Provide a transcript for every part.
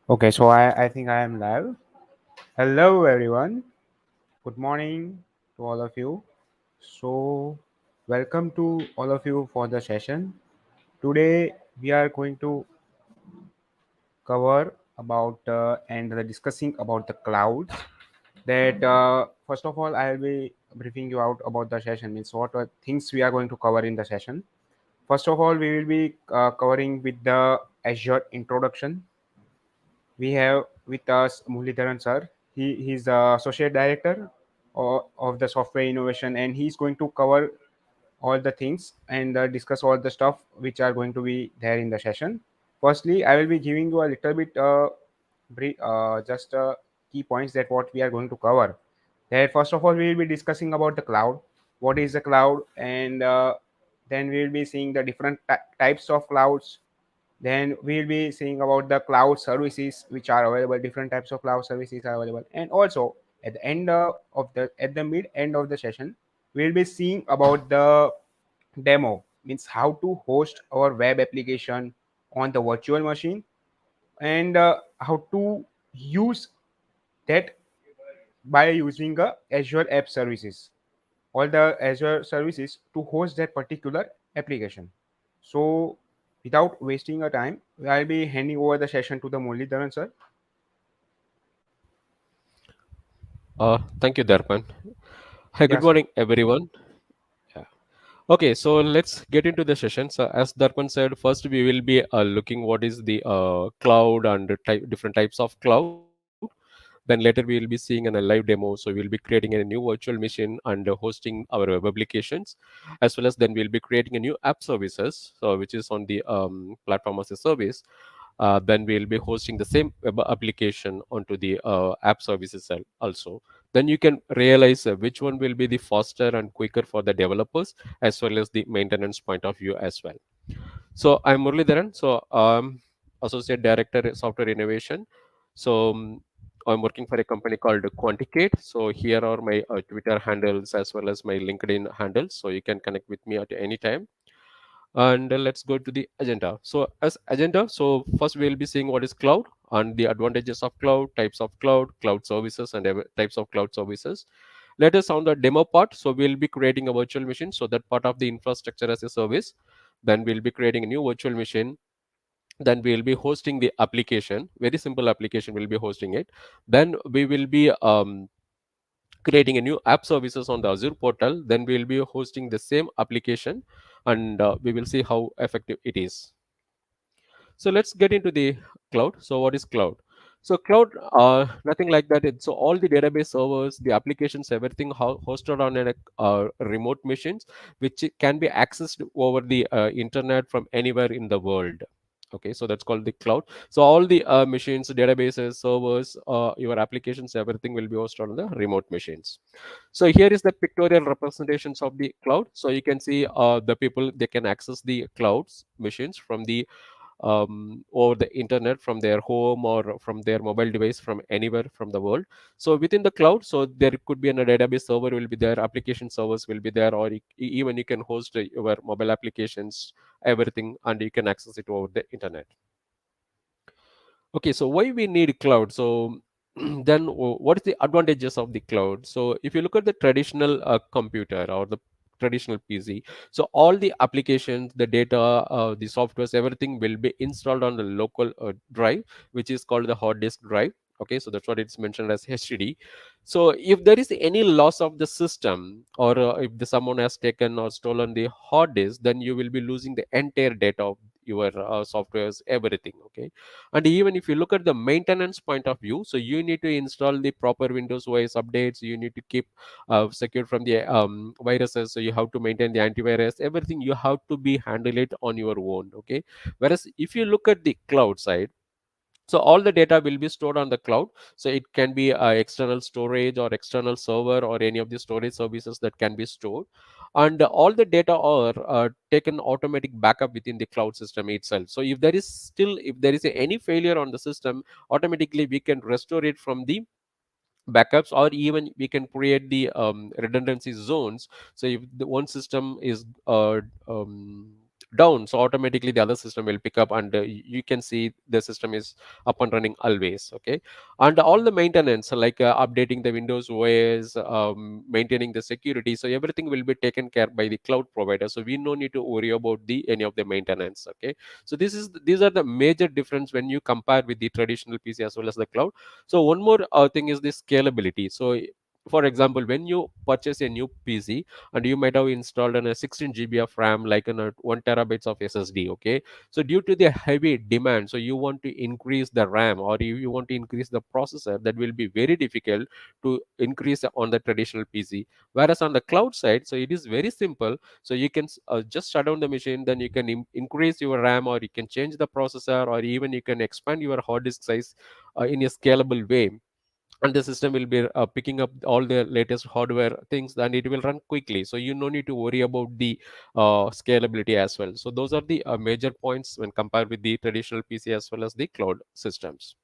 Okay, so I think I am live. Hello, everyone. Good morning to all of you. So, welcome to all of you for the session. Today, we are going to cover about and discussing about the clouds. That first of all, I'll be briefing you out about the session. Means what are things we are going to cover in the session. First of all, we will be covering with the Azure introduction. We have with us Muralidharan sir. He's the associate director of the software innovation, and he's going to cover all the things and discuss all the stuff which are going to be there in the session. Firstly, I will be giving you a little bit just key points that what we are going to cover. That first of all, we will be discussing about the cloud. What is the cloud, and then we will be seeing the different types of clouds. Then we'll be seeing about the cloud services which are available. Different types of cloud services are available, and also at the end at the mid end of the session, we'll be seeing about the demo. Means how to host our web application on the virtual machine, and how to use that by using a Azure App Services, all the Azure services to host that particular application. So, without wasting a time, I'll be handing over the session to the Muralidharan sir. Thank you, Darpan. Hi, good Yes, sir. morning, everyone. Yeah. Okay, so let's get into the session. So, as Darpan said, first we will be looking what is the cloud and the different types of cloud. Then later we will be seeing a live demo. So, we will be creating a new virtual machine and hosting our web applications, as well as then we'll be creating a new app services, so which is on the platform as a service. Then we'll be hosting the same web application onto the app services also. Then you can realize which one will be the faster and quicker for the developers as well as the maintenance point of view as well. So I'm Muralidharan. So Associate Director Software Innovation. So I'm working for a company called Quanticate. So here are my Twitter handles as well as my LinkedIn handles. So you can connect with me at any time. And let's go to the agenda. So as agenda, so first we'll be seeing what is cloud and the advantages of cloud, types of cloud services, and types of cloud services. Let us on the demo part. So we'll be creating a virtual machine, so that part of the infrastructure as a service. Then we'll be creating a new virtual machine. Then we'll be hosting the application, very simple application, we'll be hosting it. Then we will be creating a new app services on the Azure portal. Then we'll be hosting the same application, and we will see how effective it is. So let's get into the cloud. So what is cloud? So cloud, nothing like that. So all the database servers, the applications, everything hosted on a remote machines, which can be accessed over the internet from anywhere in the world. Okay, so that's called the cloud. So all the machines, databases, servers, your applications, everything will be hosted on the remote machines. So here is the pictorial representations of the cloud. So you can see the people, they can access the clouds machines from the over the internet from their home or from their mobile device from anywhere from the world. So within the cloud, so there could be a database server will be there, application servers will be there, or even you can host your mobile applications, everything, and you can access it over the internet. Okay, so why we need cloud? So then what is the advantages of the cloud? So if you look at the traditional computer or the traditional PC, so all the applications, the data, the softwares, everything will be installed on the local drive, which is called the hard disk drive. Okay, so that's what it's mentioned as HDD. So if there is any loss of the system, or if someone has taken or stolen the hard disk, then you will be losing the entire data of your softwares, everything. Okay, and even if you look at the maintenance point of view, so you need to install the proper Windows OS updates, you need to keep secure from the viruses, so you have to maintain the antivirus, everything you have to be handle it on your own. Okay, whereas if you look at the cloud side, so all the data will be stored on the cloud. So it can be external storage or external server or any of the storage services that can be stored, and all the data are taken automatic backup within the cloud system itself. So if there is any failure on the system, automatically we can restore it from the backups, or even we can create the redundancy zones. So if the one system is down, so automatically the other system will pick up, and you can see the system is up and running always. Okay, and all the maintenance like updating the Windows OS, maintaining the security, so everything will be taken care by the cloud provider, so we no need to worry about the any of the maintenance. Okay, so these are the major difference when you compare with the traditional PC as well as the cloud. So one more thing is the scalability. So for example, when you purchase a new PC, and you might have installed on a 16 GB of RAM, like in a 1 terabytes of SSD. Okay, so due to the heavy demand, so you want to increase the RAM, or you want to increase the processor, that will be very difficult to increase on the traditional PC. Whereas on the cloud side, so it is very simple. So you can just shut down the machine, then you can increase your RAM, or you can change the processor, or even you can expand your hard disk size in a scalable way, and the system will be picking up all the latest hardware things, and it will run quickly, so you no need to worry about the scalability as well. So those are the major points when compared with the traditional PC as well as the cloud systems.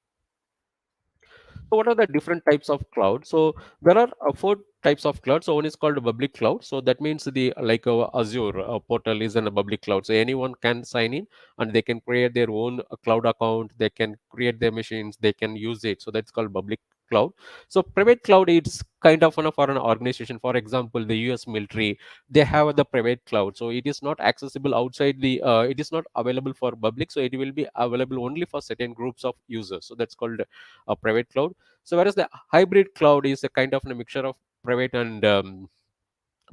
So what are the different types of cloud? So there are four types of cloud. So one is called a public cloud. So that means the like Azure portal is in a public cloud. So anyone can sign in, and they can create their own cloud account. They can create their machines. They can use it. So that's called public cloud. So private cloud, it's kind of one for an organization. For example, the US military, they have the private cloud. So it is not accessible outside the. It is not available for public. So it will be available only for certain groups of users. So that's called a private cloud. So whereas the hybrid cloud is a kind of a mixture of private and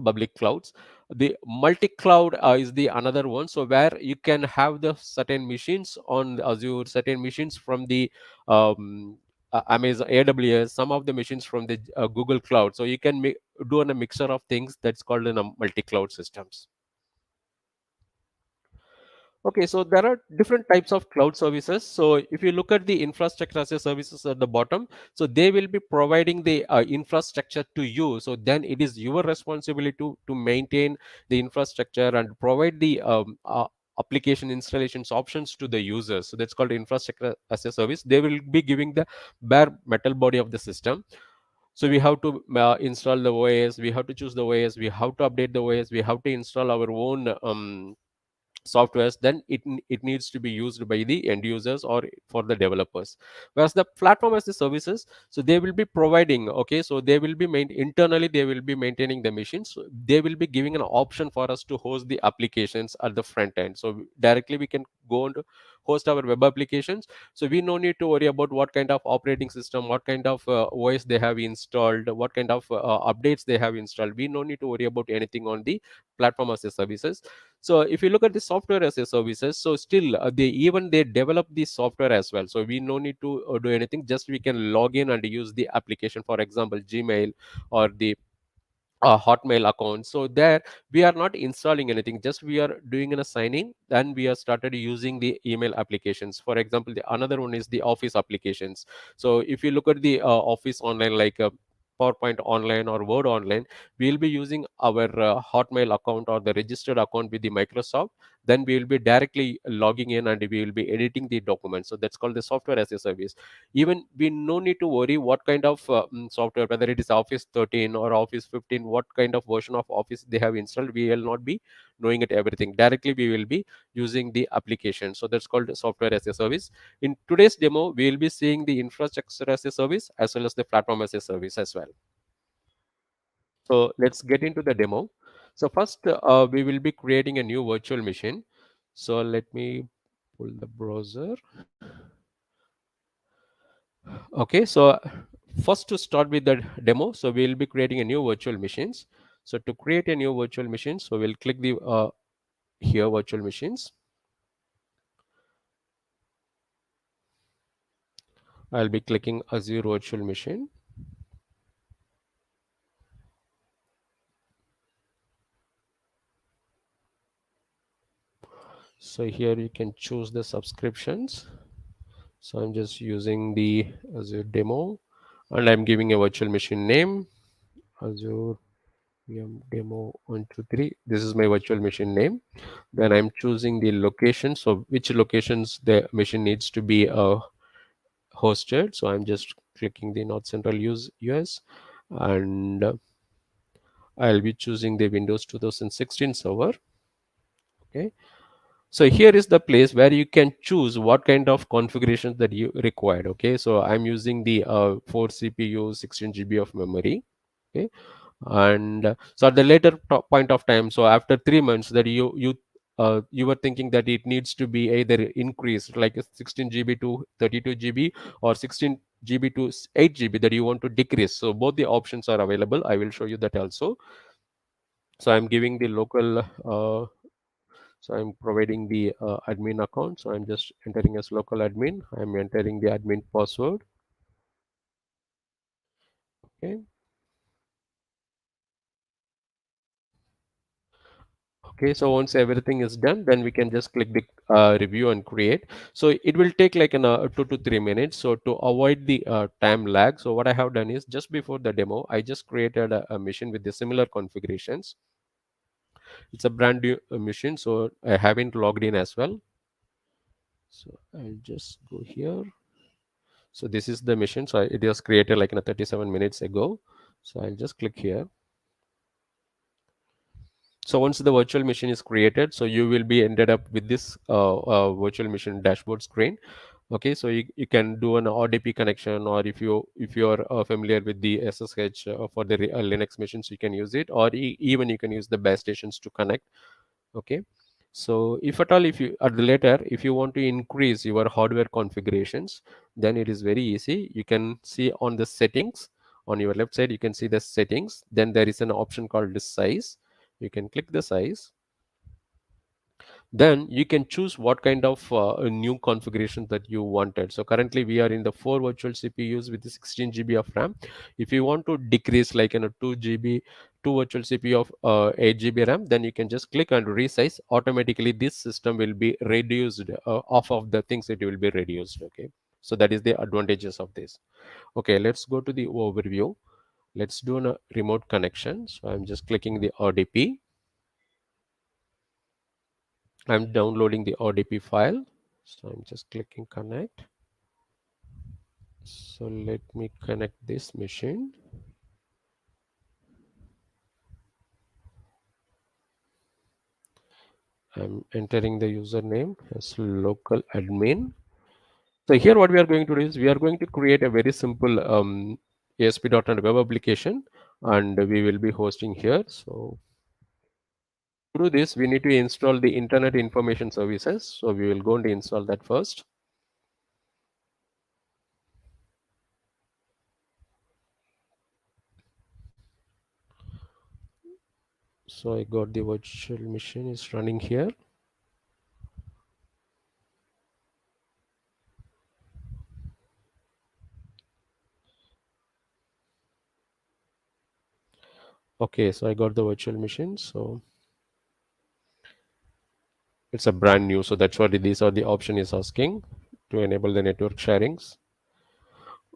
public clouds. The multi-cloud is the another one. So where you can have the certain machines on Azure, certain machines from the Amazon AWS, some of the machines from the Google Cloud. So you can do a mixture of things, that's called in a multi-cloud systems. Okay, so there are different types of cloud services. So if you look at the infrastructure as a services at the bottom, so they will be providing the infrastructure to you. So then it is your responsibility to maintain the infrastructure and provide the application installations options to the users. So that's called infrastructure as a service. They will be giving the bare metal body of the system. So we have to install the OS, we have to choose the OS, we have to update the OS, we have to install our own softwares, then it needs to be used by the end users or for the developers. Whereas the platform as the services, so they will be providing, okay, so they will be internally they will be maintaining the machines. So they will be giving an option for us to host the applications at the front end, so directly we can go and host our web applications. So we no need to worry about what kind of operating system, what kind of OS they have installed, what kind of updates they have installed. We no need to worry about anything on the platform as a services. So if you look at the software as a services, so still they develop the software as well. So we no need to do anything, just we can log in and use the application, for example Gmail or the Hotmail account. So there we are not installing anything, just we are doing in a signing, then we are started using the email applications. For example, the another one is the Office applications. So if you look at the Office online, like PowerPoint online or Word online, we will be using our Hotmail account or the registered account with the Microsoft. Then we will be directly logging in and we will be editing the documents. So that's called the software as a service. Even we no need to worry what kind of software, whether it is Office 13 or Office 15, what kind of version of Office they have installed, we will not be knowing it everything. Directly we will be using the application. So that's called software as a service. In today's demo, we will be seeing the infrastructure as a service as well as the platform as a service as well. So let's get into the demo. So first we will be creating a new virtual machine. So let me pull the browser. Okay, so first to start with the demo, so we'll be creating a new virtual machines. So to create a new virtual machine, so we'll click the here virtual machines. I'll be clicking Azure virtual machine. So here you can choose the subscriptions. So I'm just using the Azure demo, and I'm giving a virtual machine name, Azure demo 123. This is my virtual machine name. Then I'm choosing the location, so which locations the machine needs to be hosted. So I'm just clicking the North Central US, and I'll be choosing the Windows 2016 server. Okay, So here is the place where you can choose what kind of configurations that you required. Okay, so I'm using the 4 CPU, 16 GB of memory. Okay, and so at the later point of time, so after 3 months, that you were thinking that it needs to be either increased like a 16 GB to 32 GB, or 16 GB to 8 GB that you want to decrease. So both the options are available. I will show you that also. So I'm giving the local so I'm providing the admin account. So I'm just entering as local admin. I'm entering the admin password. Okay. Okay, so once everything is done, then we can just click the review and create. So it will take like 2 to 3 minutes. So to avoid the time lag, so what I have done is, just before the demo, I just created a machine with the similar configurations. It's a brand new machine, so I haven't logged in as well. So I'll just go here. So this is the machine. So it was created like 37 minutes ago. So I'll just click here. So once the virtual machine is created, so you will be ended up with this virtual machine dashboard screen. Okay, so you can do an ODP connection, or if you are familiar with the SSH for the Linux machines, you can use it, or even you can use the base stations to connect. Okay, so if at all, if you at the later, if you want to increase your hardware configurations, then it is very easy. You can see on the settings on your left side, you can see the settings. Then there is an option called the size. You can click the size. Then you can choose what kind of new configuration that you wanted. So currently we are in the 4 virtual CPUs with the 16 GB of RAM. If you want to decrease like 2 GB, 2 virtual CPU of 8 GB RAM, then you can just click and resize. Automatically this system will be reduced off of the things, it will be reduced. Okay, so that is the advantages of this. Okay, let's go to the overview. Let's do a remote connection. So I'm just clicking the RDP. I'm downloading the RDP file. So I'm just clicking connect. So let me connect this machine. I'm entering the username as local admin. So here what we are going to do is, we are going to create a very simple ASP.NET Web application, and we will be hosting here. So through this, we need to install the Internet Information Services. So we will go and install that first. So I got the virtual machine is running here. Okay, so I got the virtual machine. So it's a brand new, so that's what these are the option is asking to enable the network sharings.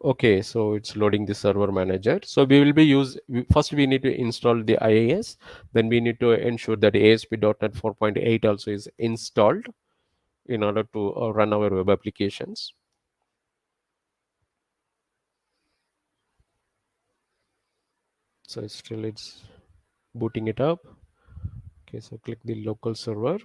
Okay, so it's loading the server manager. So we will be first we need to install the IIS, then we need to ensure that ASP.NET 4.8 also is installed in order to run our web applications. So it's booting it up. Okay, so click the local server.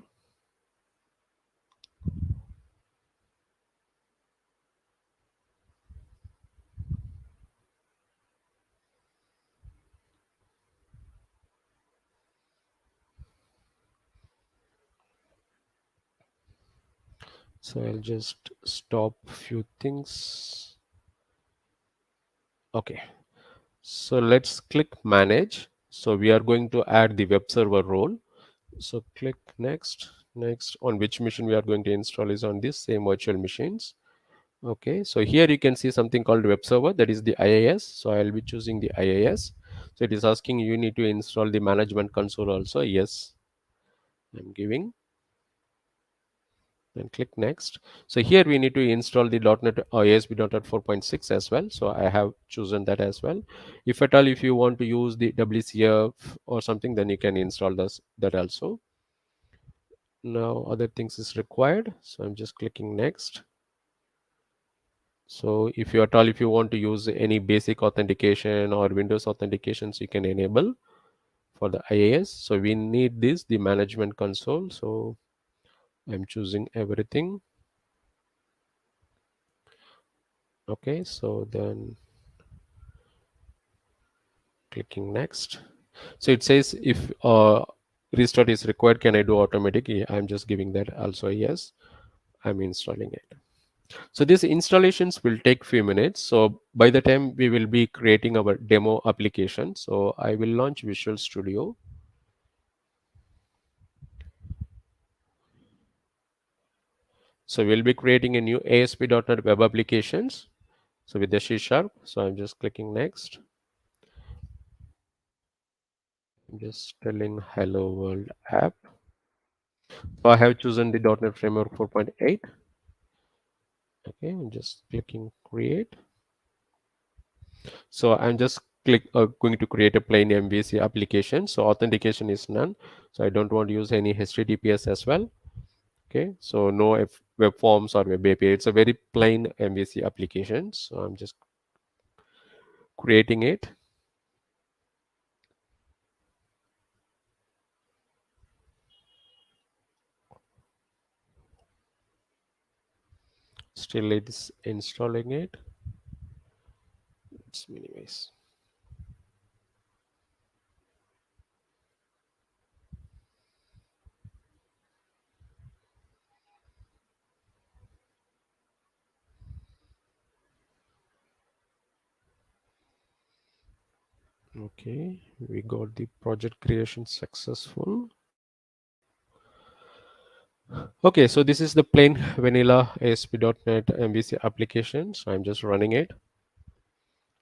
So I'll just stop few things. Okay, so let's click manage. So we are going to add the web server role. So click next. Next, on which machine we are going to install is on this same virtual machines. Okay, so here you can see something called web server, that is the IIS. So I'll be choosing the IIS. So it is asking you need to install the management console also. Yes, I'm giving. Then click next. So here we need to install the .NET or ASP.NET 4.6 as well. So I have chosen that as well. If at all, if you want to use the WCF or something, then you can install that also. Now other things is required. So I'm just clicking next. So if you at all, if you want to use any basic authentication or Windows authentications, you can enable for the IIS. So we need this, the management console. So I'm choosing everything. Okay, so then clicking next. So it says if restart is required, can I do automatic? Yeah, I'm just giving that also a yes. I'm installing it. So these installations will take few minutes. So by the time we will be creating our demo application, so I will launch Visual Studio. So we'll be creating a new ASP.NET Web Applications. So with the C Sharp. So I'm just clicking next. I'm just telling Hello World app. So I have chosen the .NET Framework 4.8. Okay, I'm just clicking create. So I'm just going to create a plain MVC application. So authentication is none. So I don't want to use any HTTPS as well. Okay, so no web forms or web API. It's a very plain MVC application. So I'm just creating it. Still it's installing it. Let's minimize. Okay, we got the project creation successful. Okay, so this is the plain vanilla ASP.NET MVC application. So I'm just running it.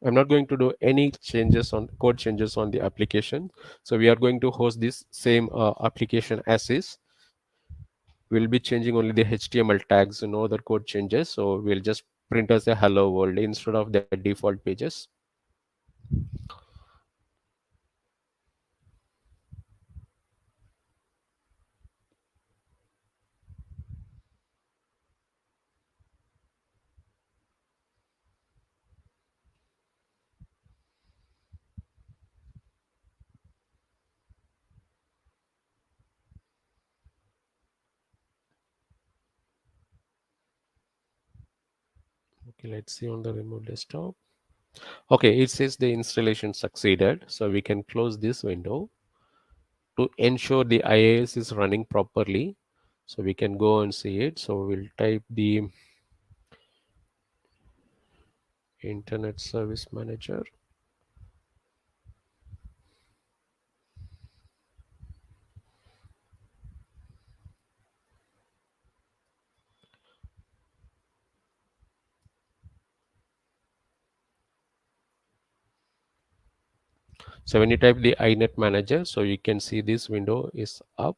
I'm not going to do any changes on code changes on the application. So we are going to host this same application as is. We'll be changing only the HTML tags, no other code changes. So we'll just print as a hello world instead of the default pages. Okay, let's see on the remote desktop. Okay, it says the installation succeeded. So we can close this window to ensure the IIS is running properly. So we can go and see it. So we'll type the Internet Service Manager. So when you type the iNet Manager, so you can see this window is up.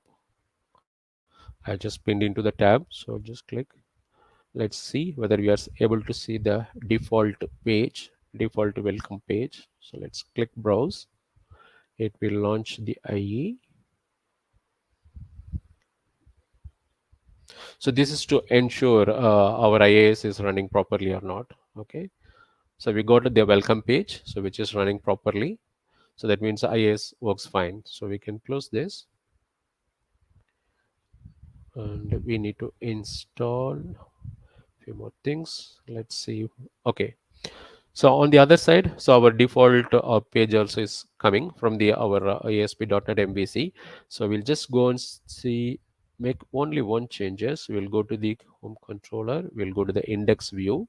I just pinned into the tab. So just click. Let's see whether we are able to see the default page, default welcome page. So let's click browse. It will launch the IE. So this is to ensure our IIS is running properly or not. Okay. So we go to the welcome page, so which is running properly. So that means IIS works fine. So we can close this, and we need to install few more things. Let's see. Okay. So on the other side, so our default page also is coming from the our ASP.NET MVC. So we'll just go and see, make only one changes. We'll go to the home controller. We'll go to the index view.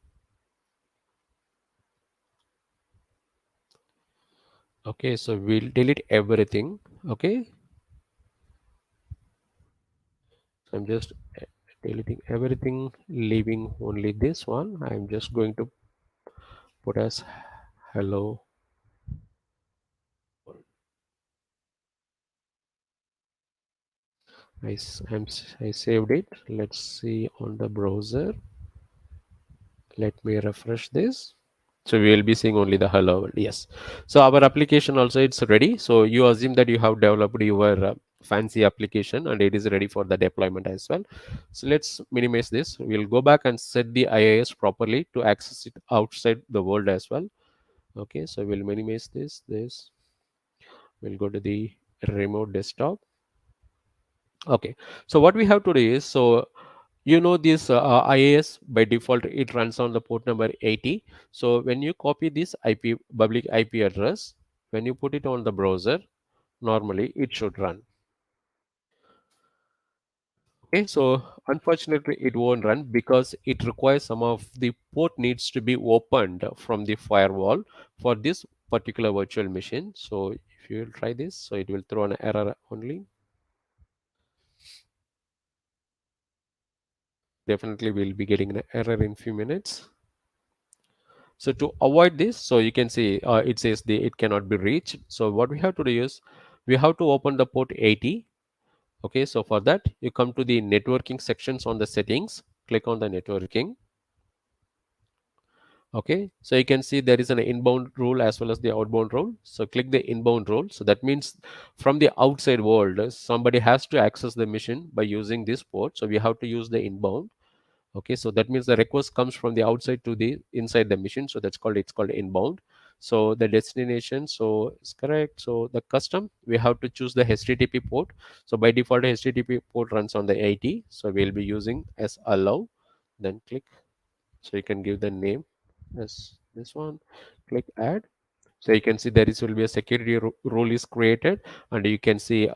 Okay, so we'll delete everything. Okay, so I'm just deleting everything, leaving only this one. I'm just going to put as hello. I saved it. Let's see on the browser. Let me refresh this. So we will be seeing only the hello world. Yes. So our application also it's ready. So you assume that you have developed your fancy application and it is ready for the deployment as well. So let's minimize this. We'll go back and set the IIS properly to access it outside the world as well. Okay. So we'll minimize this. We'll go to the remote desktop. Okay, so what we have today is, so you know this IAS by default it runs on the port number 80. So when you copy this IP public IP address, when you put it on the browser, normally it should run. Okay, so unfortunately it won't run because it requires some of the port needs to be opened from the firewall for this particular virtual machine. So if you will try this, so it will throw an error only. Definitely we'll be getting an error in few minutes. So to avoid this, so you can see it says it cannot be reached. So what we have to do is we have to open the port 80. Okay, so for that you come to the networking sections on the settings, click on the networking. Okay, so you can see there is an inbound rule as well as the outbound rule. So click the inbound rule. So that means from the outside world, somebody has to access the machine by using this port. So we have to use the inbound. Okay, so that means the request comes from the outside to the inside the machine. So that's called, it's called inbound. So the destination, so it's correct. So the custom, we have to choose the HTTP port. So by default, HTTP port runs on the 80. So we'll be using as allow. Then click. So you can give the name as this one. Click add. So you can see there is will be a security rule is created, and you can see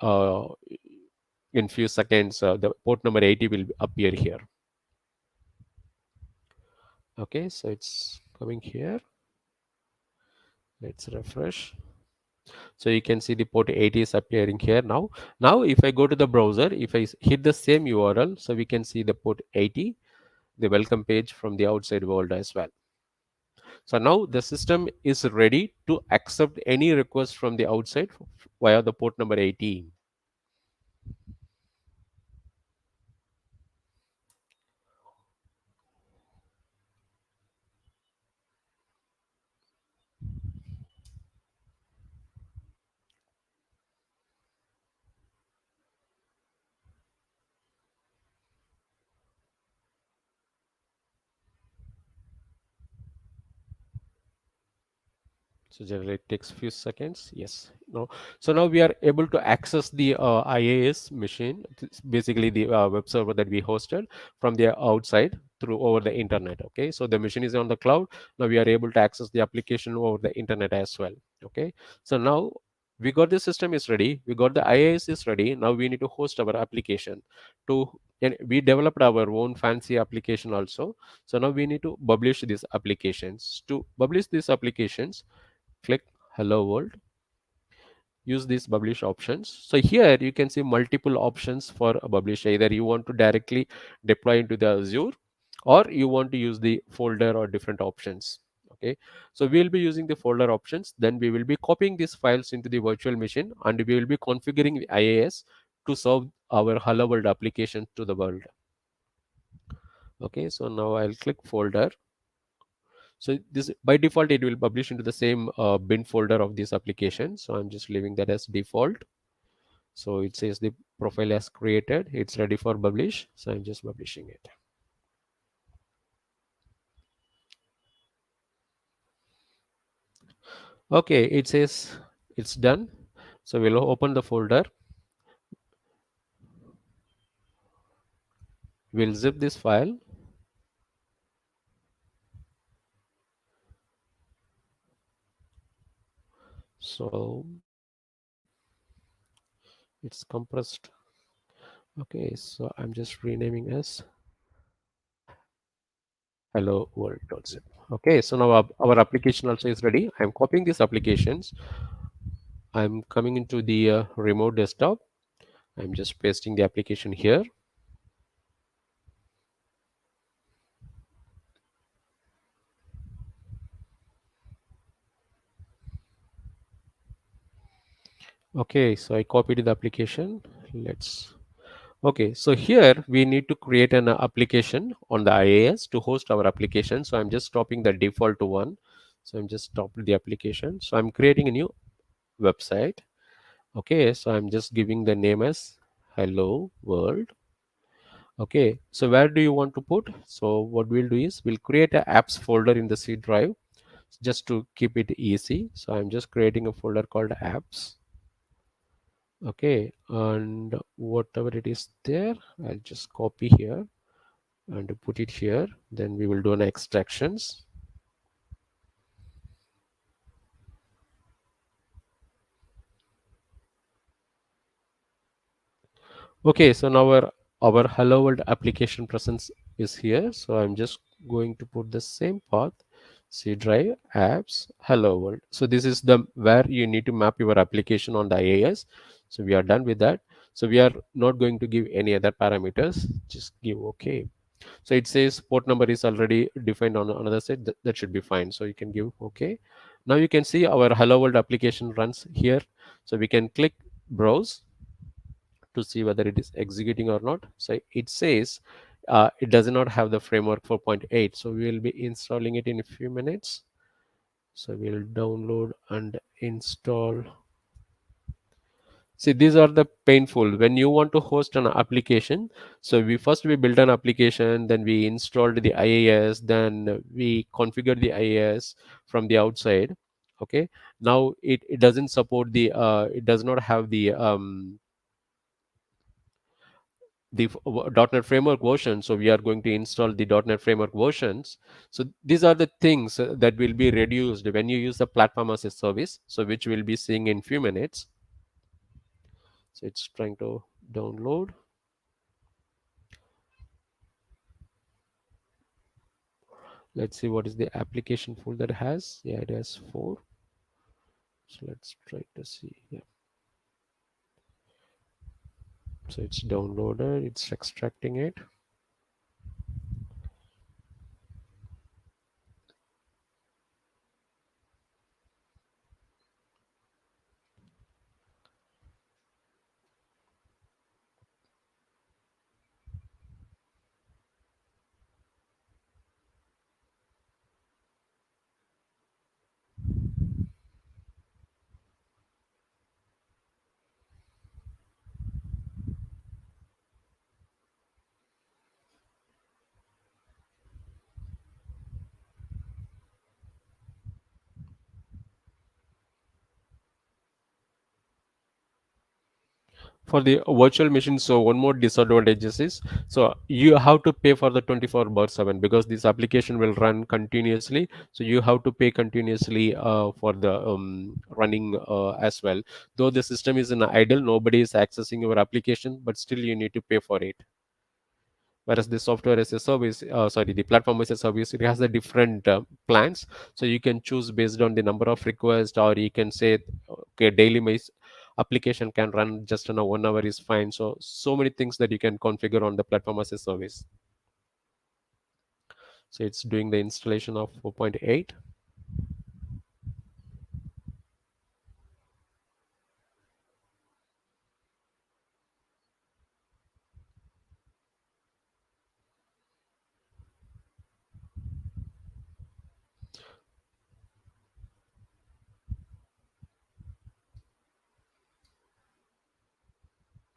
in few seconds the port number 80 will appear here. Okay, so it's coming here. Let's refresh. So you can see the port 80 is appearing here now. Now if I go to the browser, if I hit the same URL, so we can see the port 80, the welcome page from the outside world as well. So now the system is ready to accept any request from the outside via the port number 18. So generally it takes few seconds. Yes. No. So now we are able to access the IaaS machine, it's basically the web server that we hosted from the outside through over the internet. Okay. So the machine is on the cloud. Now we are able to access the application over the internet as well. Okay. So now we got the system is ready. We got the IaaS is ready. Now we need to host our application to, and we developed our own fancy application also. So now we need to publish these applications. To publish these applications, click hello world, use these publish options. So here you can see multiple options for a publish. Either you want to directly deploy into the Azure, or you want to use the folder or different options. Okay, so we will be using the folder options. Then we will be copying these files into the virtual machine, and we will be configuring the IaaS to serve our hello world application to the world. Okay, so now I'll click folder. So this by default it will publish into the same bin folder of this application. So I'm just leaving that as default. So it says the profile has created, it's ready for publish. So I'm just publishing it. Okay, it says it's done. So we'll open the folder. We'll zip this file. So it's compressed. Okay, so I'm just renaming as hello world.zip. Okay, so now our application also is ready. I'm copying these applications. I'm coming into the remote desktop. I'm just pasting the application here. Okay, so I copied the application. Let's, okay, so here we need to create an application on the IaaS to host our application. So I'm just stopping the default to one. So I'm just stopped the application. So I'm creating a new website. Okay, so I'm just giving the name as hello world. Okay, so where do you want to put? So what we'll do is we'll create a apps folder in the C drive just to keep it easy. So I'm just creating a folder called apps. Okay, and whatever it is there, I'll just copy here and put it here. Then we will do an extractions. Okay, so now our hello world application presence is here. So I'm just going to put the same path. C drive apps hello world. So this is the where you need to map your application on the IaaS. So we are done with that. So we are not going to give any other parameters. Just give OK. So it says port number is already defined on another side. That should be fine. So you can give OK. Now you can see our hello world application runs here. So we can click browse to see whether it is executing or not. So it says it does not have the framework 4.8. So we will be installing it in a few minutes. So we'll download and install. See, these are the painful when you want to host an application. So we built an application, then we installed the IaaS, then we configured the IaaS from the outside. Okay, now it doesn't support the it does not have the .NET Framework version. So we are going to install the .NET Framework versions. So these are the things that will be reduced when you use the platform as a service. So which we'll be seeing in few minutes. So it's trying to download. Let's see what is the application folder that has. Yeah, it has 4. So let's try to see. Yeah. So it's downloaded. It's extracting it. For the virtual machine, so one more disadvantage is, so you have to pay for the 24/7 because this application will run continuously. So you have to pay continuously for the running as well. Though the system is in idle, nobody is accessing your application, but still you need to pay for it. Whereas the software as a service, sorry, the platform as a service, it has the different plans. So you can choose based on the number of requests, or you can say, okay, daily base application can run just in a 1 hour is fine. So many things that you can configure on the platform as a service. So it's doing the installation of 4.8.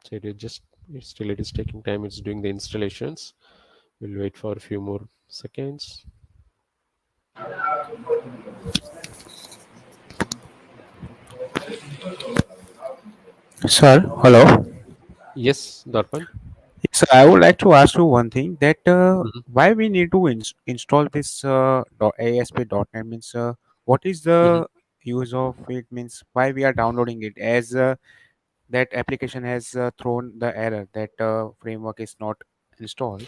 So it is taking time. It's doing the installations. We'll wait for a few more seconds. Sir, hello. Yes, Darpan. Yes, I would like to ask you one thing that Mhm, why we need to install this ASP.NET means what is mhm. the use of it means why we are downloading it as that application has thrown the error that framework is not installed.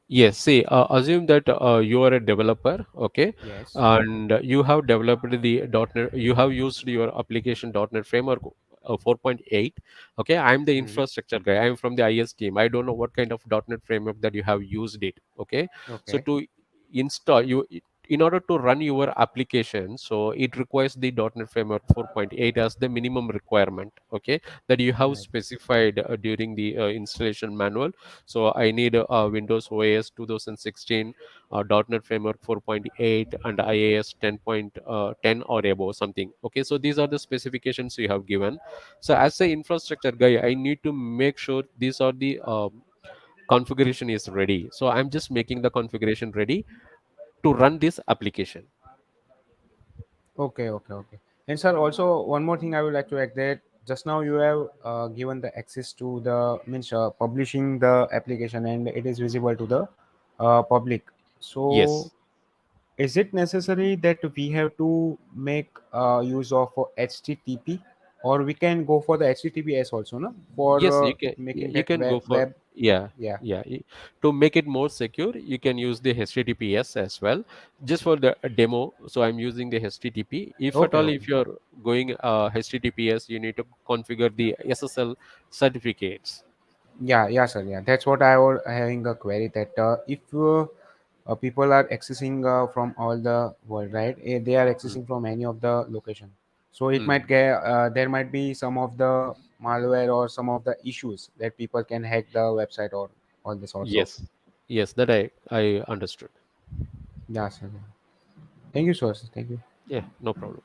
Yes, see, assume that you are a developer, okay, Yes. and you have developed the .NET, you have used your application .NET Framework 4.8, okay. I'm the Hmm. infrastructure guy. I'm from the IS team. I don't know what kind of .NET Framework that you have used it, okay. So Okay. to install you, in order to run your application, so it requires the .NET Framework 4.8 as the minimum requirement, okay, that you have Right. specified during the installation manual. So I need Windows OS 2016, .NET Framework 4.8, and IAS 10.10 or above something. Okay, so these are the specifications you have given. So as a infrastructure guy, I need to make sure these are the configuration is ready. So I'm just making the configuration ready to run this application. Okay. Okay. Okay. And sir, also one more thing I would like to add that just now you have given the access to the means publishing the application and it is visible to the public. So Yes. is it necessary that we have to make use of HTTP, or we can go for the HTTPS also, no? Yes, For you can. making You that can go for, web. yeah, Yeah. yeah. To make it more secure, you can use the HTTPS as well. Just for the demo, so I'm using the HTTP. If at Okay. all, Okay. if you're going HTTPS, you need to configure the SSL certificates. Yeah, yeah, sir. Yeah, that's what I was having a query that if people are accessing from all the world, right? They are Mm, accessing from any of the location. So it mm. might get there might be some of the malware or some of the issues that people can hack the website or all this also. Yes, yes, that I understood. Yeah, sir. Yeah. Thank you, sir. Thank you. Yeah, no problem.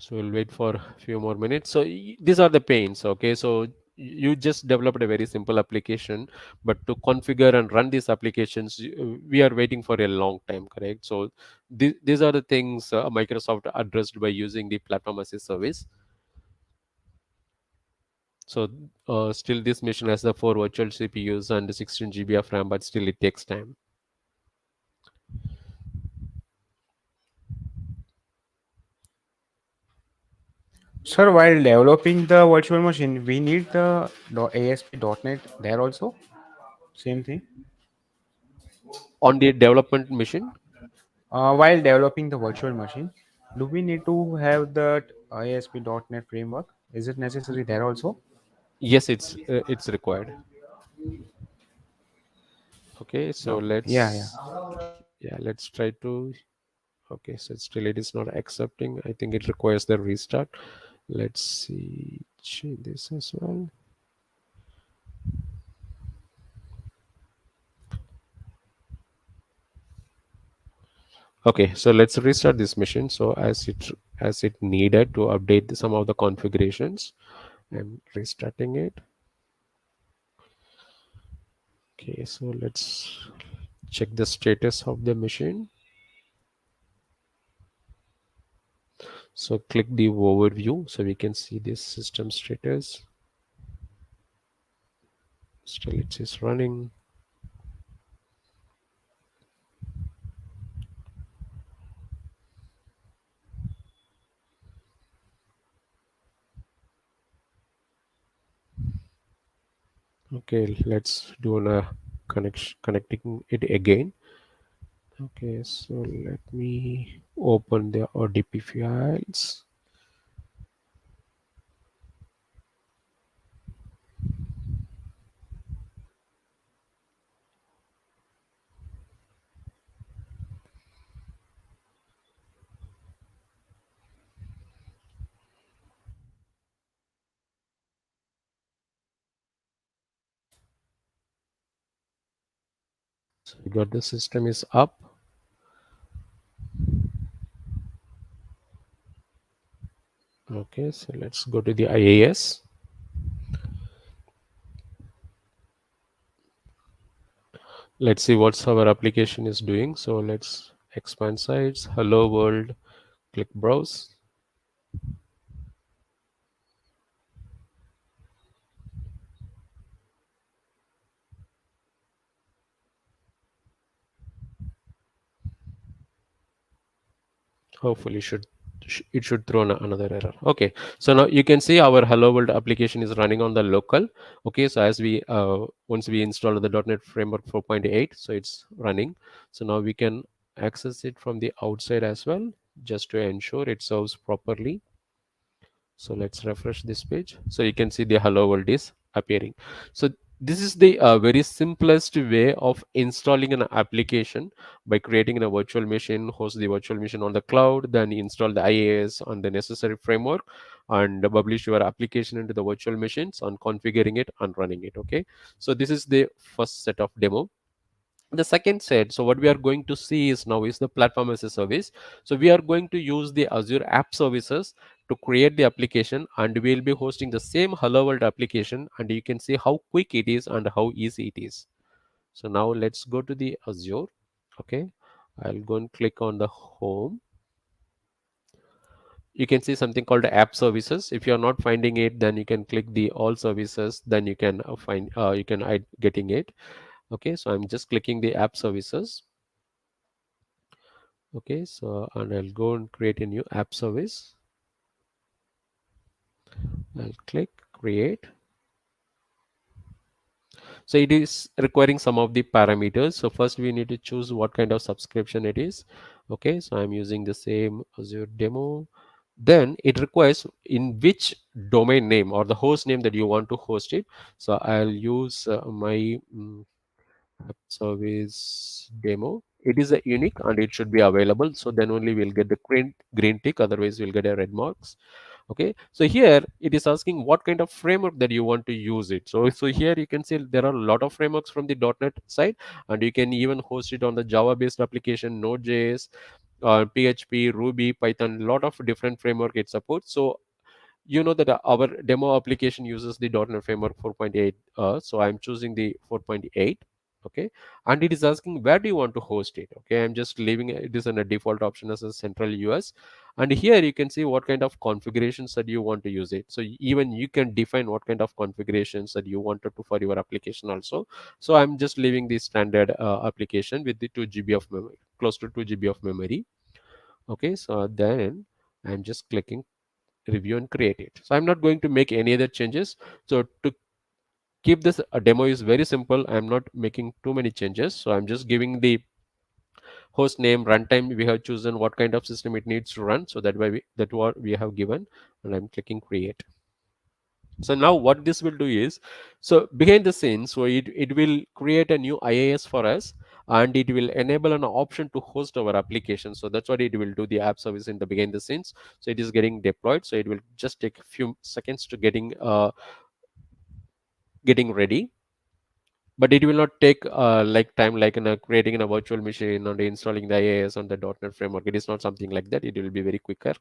So we'll wait for a few more minutes. So these are the pains. Okay, so you just developed a very simple application, but to configure and run these applications, we are waiting for a long time, correct? So these are the things Microsoft addressed by using the platform as a service. So still this machine has the four virtual CPUs and 16 GB of RAM, but still it takes time. Sir, while developing the virtual machine, we need the ASP.NET there also. Same thing. On the development machine, While developing the virtual machine, do we need to have that ASP.NET framework? Is it necessary there also? yes, it's required. Okay, so Okay. Yeah, yeah. let's try to. Okay, so still it is not accepting. I think it requires the restart. Let's see, change this as well. Okay, so let's restart this machine. So as it needed to update some of the configurations, I'm restarting it. Okay, so let's check the status of the machine. So click the overview so we can see this system status. Still it is running. Okay, let's do a connecting it again. Okay, so let me open the ODP files. So we got the system is up. Okay, so let's go to the IAS. Let's see what's our application is doing. So let's expand sites. Hello world. Click browse. Hopefully it should throw another error. Okay, so now you can see our hello world application is running on the local. Okay, so as we once we install the .NET framework 4.8, so it's running. So now we can access it from the outside as well, just to ensure it serves properly. So let's refresh this page. So you can see the hello world is appearing. So this is the very simplest way of installing an application by creating a virtual machine, host the virtual machine on the cloud, then install the IAS on the necessary framework, and publish your application into the virtual machines and configuring it and running it. Okay, so this is the first set of demo. The second set, so what we are going to see is now is the platform as a service. So we are going to use the Azure App Services to create the application, and we'll be hosting the same hello world application, and you can see how quick it is and how easy it is. So now let's go to the Azure. Okay, I'll go and click on the home. You can see something called app services. If you're not finding it, then you can click the all services, then you can find you can getting it. Okay, so I'm just clicking the app services. Okay, so and I'll go and create a new app service. I'll click create. So it is requiring some of the parameters. So first we need to choose what kind of subscription it is. Okay, so I'm using the same Azure demo. Then it requires in which domain name or the host name that you want to host it. So I'll use my app service demo. It is a unique and it should be available. So then only we'll get the green tick. Otherwise, we'll get a red marks. Okay, so here it is asking what kind of framework that you want to use it. So here you can see there are a lot of frameworks from the .NET side, and you can even host it on the Java based application, Node.js, PHP, Ruby, Python, lot of different framework it supports. So you know that our demo application uses the .NET Framework 4.8, so I'm choosing the 4.8. Okay, and it is asking where do you want to host it. Okay, I'm just leaving it is in a default option as a central US, and here you can see what kind of configurations that you want to use it. So even you can define what kind of configurations that you wanted to for your application also. So I'm just leaving the standard application with the 2 GB of memory, close to 2 GB of memory. Okay, so then I'm just clicking review and create it. So I'm not going to make any other changes. So to keep this a demo is very simple. I'm not making too many changes. So I'm just giving the host name, runtime. We have chosen what kind of system it needs to run. So that way that what we have given, and I'm clicking create. So now what this will do is, so behind the scenes, so it will create a new IAS for us, and it will enable an option to host our application. So that's what it will do, the app service in the behind the scenes. So it is getting deployed. So it will just take a few seconds to getting ready. But it will not take like time like in a creating in a virtual machine and installing the IAS on the .NET framework. It is not something like that. It will be very quicker.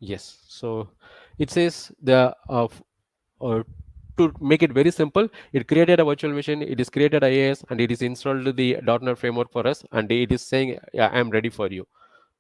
Yes. So it says the or to make it very simple, it created a virtual machine, it is created IAS, and it is installed the .NET framework for us, and it is saying, yeah, I'm ready for you.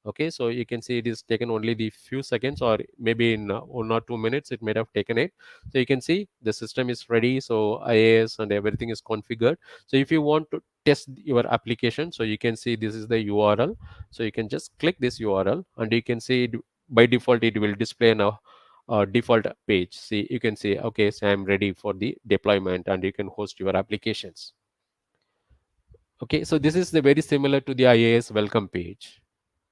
Okay, so you can see it is taken only the few seconds, or maybe in 1 or 2 minutes it may have taken it. So you can see the system is ready, so IAS and everything is configured. So if you want to test your application, so you can see this is the URL. So you can just click this URL, and you can see it, by default it will display now default page. See, you can see, okay, so I'm ready for the deployment, and you can host your applications. Okay, so this is the very similar to the IAS welcome page.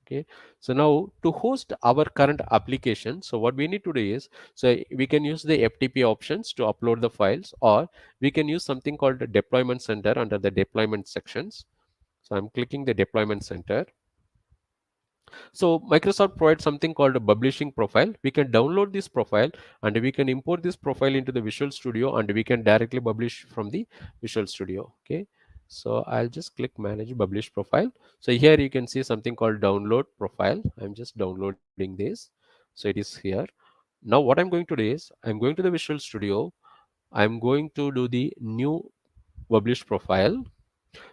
Okay, so now to host our current application, so what we need to do is, so we can use the FTP options to upload the files, or we can use something called the deployment center under the deployment sections. So I'm clicking the deployment center. So Microsoft provides something called a publishing profile. We can download this profile, and we can import this profile into the Visual Studio, and we can directly publish from the Visual Studio. Okay. So I'll just click manage publish profile. So here you can see something called download profile. I'm just downloading this. So it is here. Now what I'm going to do is I'm going to the Visual Studio. I'm going to do the new publish profile.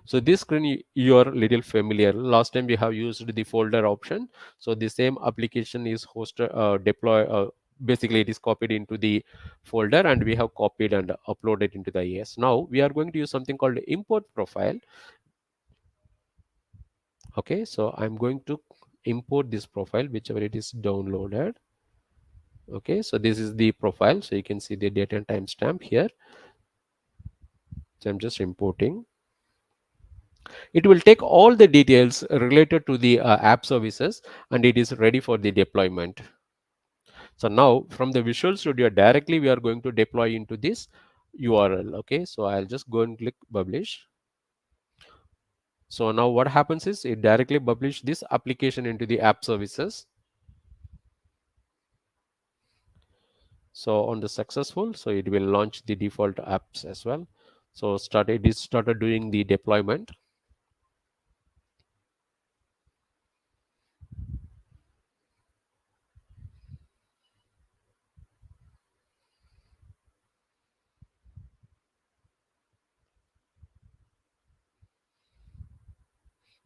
So this screen you're little familiar. Last time we have used the folder option. So the same application is hosted, deploy. Basically, it is copied into the folder, and we have copied and uploaded into the IAS. Now we are going to use something called import profile. Okay, so I'm going to import this profile, whichever it is downloaded. Okay, so this is the profile. So you can see the date and timestamp here. So I'm just importing. It will take all the details related to the app services, and it is ready for the deployment. So now from the Visual Studio directly we are going to deploy into this URL. Okay, so I'll just go and click publish. So now what happens is it directly publish this application into the app services. So on the successful, so it will launch the default apps as well. So started doing the deployment.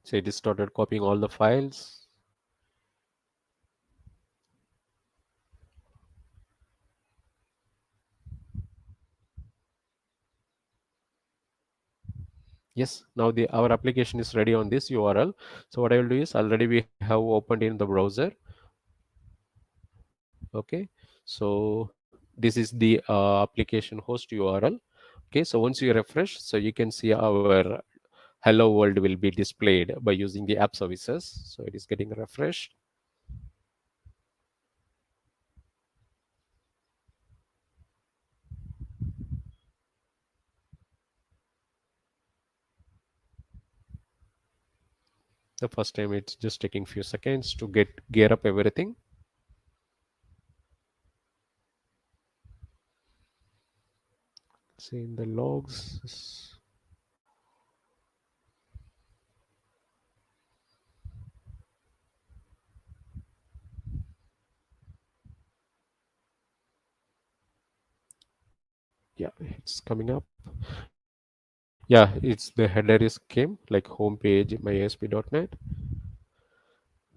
So it is started copying all the files. Yes, now the our application is ready on this URL. So what I will do is already we have opened in the browser. Okay, so this is the application host URL. Okay, so once you refresh, so you can see our hello world will be displayed by using the app services. So it is getting refreshed. The first time it's just taking few seconds to get gear up everything. See in the logs. Yeah, it's coming up. Yeah, it's the header is came like homepage myasp.net.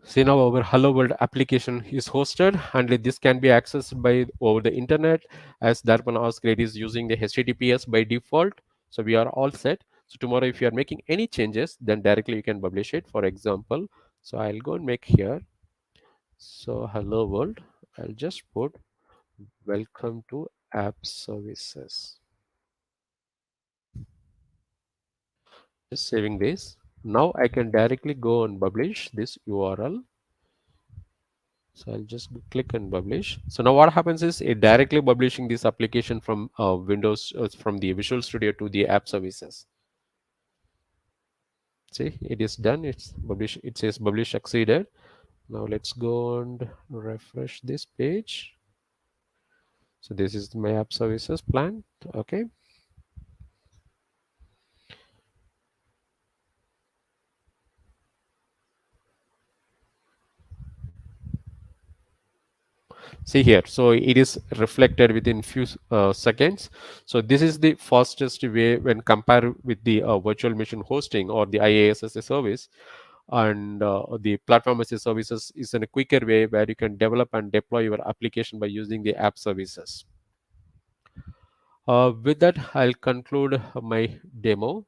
See now our Hello World application is hosted and this can be accessed by over the internet as Darpan asked it is using the HTTPS by default. So we are all set. So tomorrow if you are making any changes then directly you can publish it. For example, so I'll go and make here. So hello world, I'll just put welcome to app services. Just saving this. Now I can directly go and publish this URL. So I'll just click and publish. So now what happens is it directly publishing this application from Windows, from the Visual Studio to the app services. See, it is done. It's publish. It says publish succeeded. Now let's go and refresh this page. So this is my app services plan. Okay. See here, so it is reflected within few seconds. So this is the fastest way when compared with the virtual machine hosting or the IaaS as a service, and the platform as a services is in a quicker way where you can develop and deploy your application by using the app services. With that, I'll conclude my demo.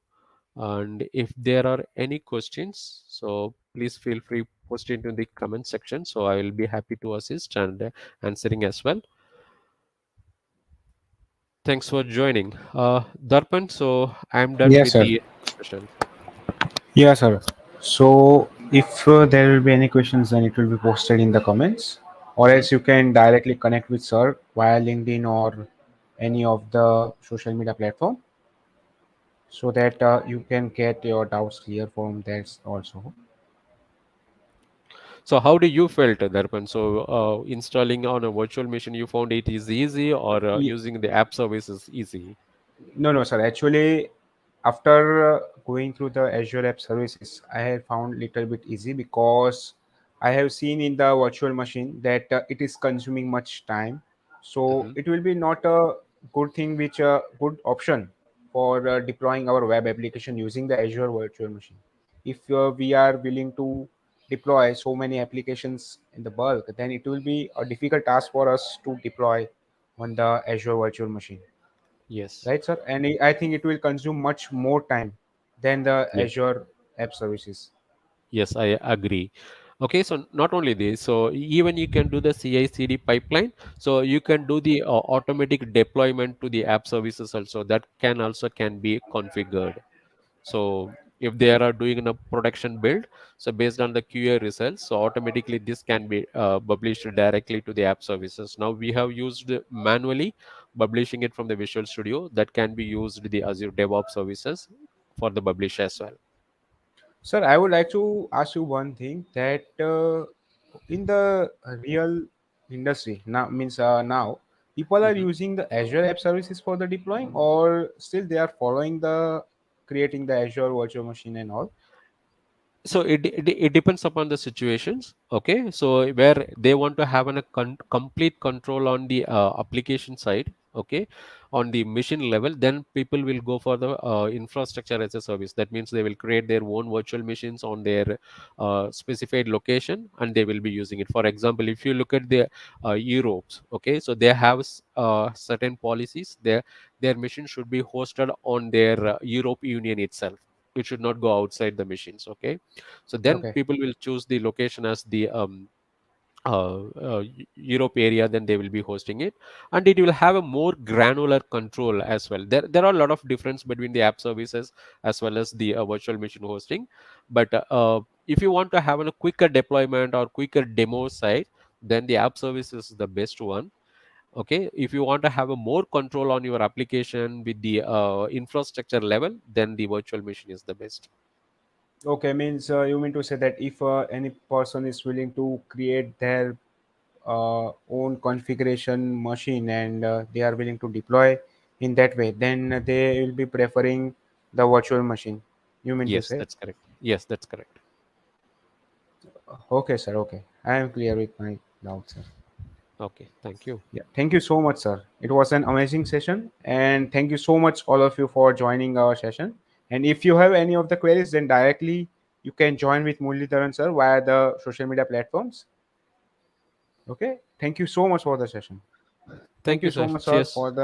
And if there are any questions, so please feel free post it in the comment section. So I will be happy to assist and answering as well. Thanks for joining. Darpan, so I'm done Yes, with sir. the session. Yeah, sir. So if there will be any questions, then it will be posted in the comments, or Mhm. else you can directly connect with sir via LinkedIn or any of the social media platform, so that you can get your doubts clear from that also. So how do you felt, Darpan? So installing on a virtual machine, you found it is easy, or using the app service is easy? No, no, sir. Actually, after going through the Azure App Services, I have found little bit easy because I have seen in the virtual machine that it is consuming much time. So Mhm. it will be not a good thing, which a good option for deploying our web application using the Azure virtual machine. If we are willing to deploy so many applications in the bulk, then it will be a difficult task for us to deploy on the Azure virtual machine, Yes. right, sir? And I think it will consume much more time than the Yeah. Azure App Services. Yes, I agree. Okay, so not only this, so even you can do the CI/CD pipeline. So you can do the automatic deployment to the app services also. That can be configured. So if they are doing a production build, so based on the QA results, so automatically this can be published directly to the app services. Now we have used manually publishing it from the Visual Studio. That can be used the Azure DevOps services for the publish as well. Sir, I would like to ask you one thing, that in the real industry now, means now people are Mhm. using the Azure App Services for the deploying, or still they are following the creating the Azure virtual machine and all? So it depends upon the situations. Okay, so where they want to have a complete control on the application side, okay, on the machine level, then people will go for the infrastructure as a service. That means they will create their own virtual machines on their specified location, and they will be using it. For example, if you look at the Europes, okay, so they have certain policies. Their machine should be hosted on their Europe Union itself. It should not go outside the machines. Okay, so then Okay. people will choose the location as the Europe area, then they will be hosting it, and it will have a more granular control as well. There are a lot of difference between the app services as well as the virtual machine hosting. But if you want to have a quicker deployment or quicker demo side, then the app service is the best one. Okay, if you want to have a more control on your application with the infrastructure level, then the virtual machine is the best. Okay, means you mean to say that if any person is willing to create their own configuration machine, and they are willing to deploy in that way, then they will be preferring the virtual machine. You mean to Yes, say? that's correct. Yes, that's correct. Okay, sir. Okay, I am clear with my doubts, sir. Okay, thank you. Yeah, thank you so much, sir. It was an amazing session, and thank you so much, all of you, for joining our session. And if you have any of the queries, then directly you can join with Muralidharan sir via the social media platforms. Okay, thank you so much for the session. Thank Thank you you, so sir. much, sir, Cheers. for the